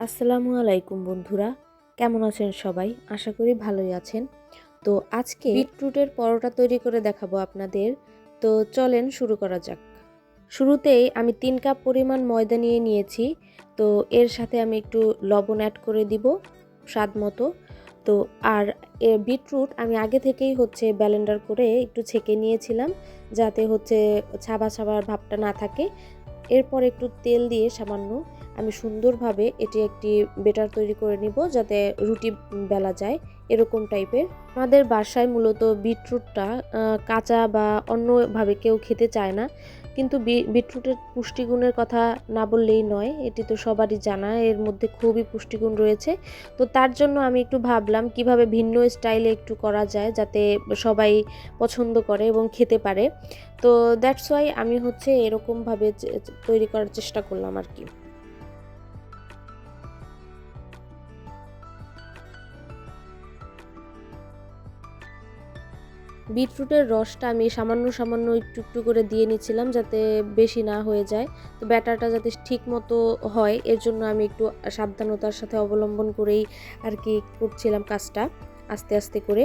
আসসালামু আলাইকুম বন্ধুরা, কেমন আছেন সবাই? আশা করি ভালোই আছেন। তো আজকে বিটরুটের পরোটা তৈরি করে দেখাবো আপনাদের। তো চলেন শুরু করা যাক। শুরুতেই আমি 3 কাপ পরিমাণ ময়দা নিয়ে নিয়েছি। তো এর সাথে আমি একটু লবণ অ্যাড করে দিব স্বাদ মতো। তো আর বিটরুট আমি আগে থেকেই ব্লেন্ডার করে একটু ছেঁকে নিয়েছিলাম, যাতে ছাবা ছাবার ভাবটা না থাকে। এরপর একটু তেল দিয়ে সামান্য আমি সুন্দরভাবে এটি একটি বেটার তৈরি করে নিব, যাতে রুটি বেলা যায় এরকম টাইপের। আমাদের বাসায় মূলত বিটরুটটা কাঁচা বা অন্যভাবে কেউ খেতে চায় না, কিন্তু বিটরুটের পুষ্টিগুণের কথা না বললেই নয়। এটি তো সবারই জানা, এর মধ্যে খুবই পুষ্টিগুণ রয়েছে। তো তার জন্য আমি একটু ভাবলাম কিভাবে ভিন্ন স্টাইলে একটু করা যায়, যাতে সবাই পছন্দ করে এবং খেতে পারে। তো দ্যাটস ওয়াই আমি এরকমভাবে তৈরি করার চেষ্টা করলাম আর কি। বিটরুটের রসটা আমি সামান্য সামান্য একটু একটু করে দিয়ে নিচ্ছিলাম, যাতে বেশি না হয়ে যায়। তো ব্যাটারটা যাতে ঠিক মতো হয়, এর জন্য আমি একটু সাবধানতার সাথে অবলম্বন করেই আর কি করছিলাম কাজটা, আস্তে আস্তে করে।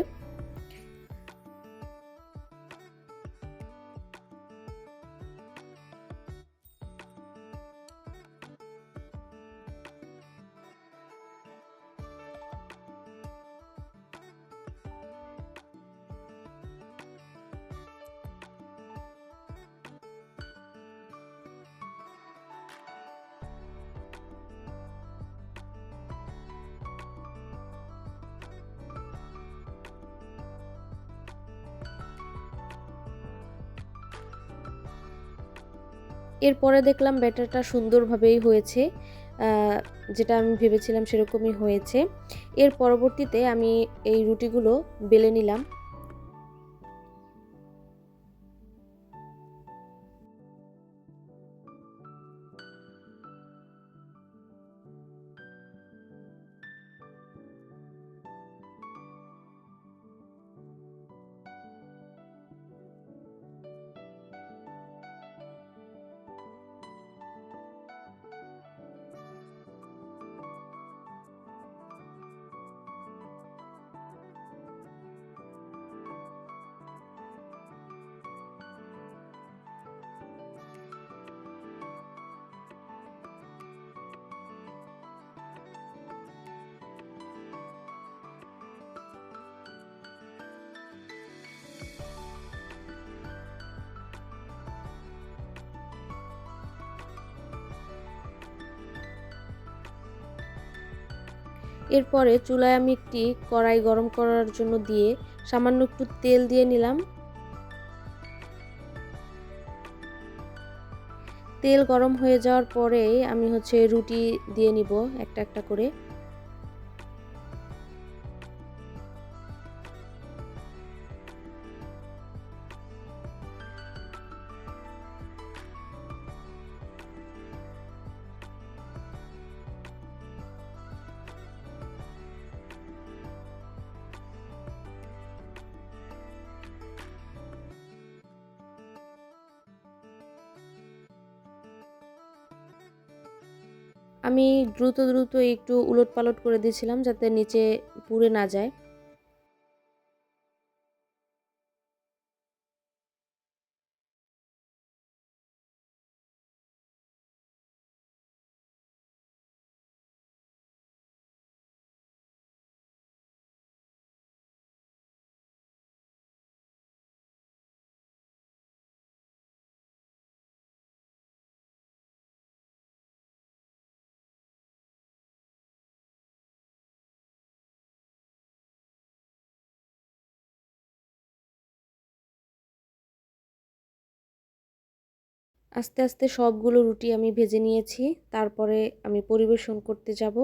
এরপরে দেখলাম ব্যাটারটা সুন্দরভাবেই হয়েছে, যেটা আমি ভেবেছিলাম সেরকমই হয়েছে। এর পরবর্তীতে আমি এই রুটিগুলো বেলে নিলাম। এরপরে চুলায় আমি একটি কড়াই গরম করার জন্য দিয়ে সামান্য একটু তেল দিয়ে নিলাম। তেল গরম হয়ে যাওয়ার পরে আমি রুটি দিয়ে নিব একটা একটা করে। আমি দ্রুত দ্রুত একটু উলটপালট করে দিয়েছিলাম, যাতে নিচে পুড়ে না যায়। আস্তে আস্তে সবগুলো রুটি আমি ভেজে নিয়েছি, তারপরে আমি পরিবেশন করতে যাব।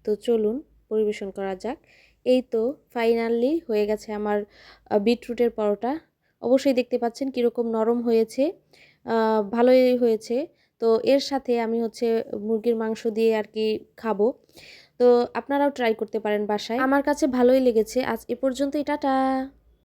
তো চলুন পরিবেশন করা যাক। এই তো ফাইনালি হয়ে গেছে আমার বিটরুটের পরোটা। অবশ্যই দেখতে পাচ্ছেন কীরকম নরম হয়েছে, ভালোই হয়েছে। তো এর সাথে আমি মুরগির মাংস দিয়ে আর কি খাবো। তো আপনারাও ট্রাই করতে পারেন বাসায়। আমার কাছে ভালোই লেগেছে। আজ এ পর্যন্তই, টাটা।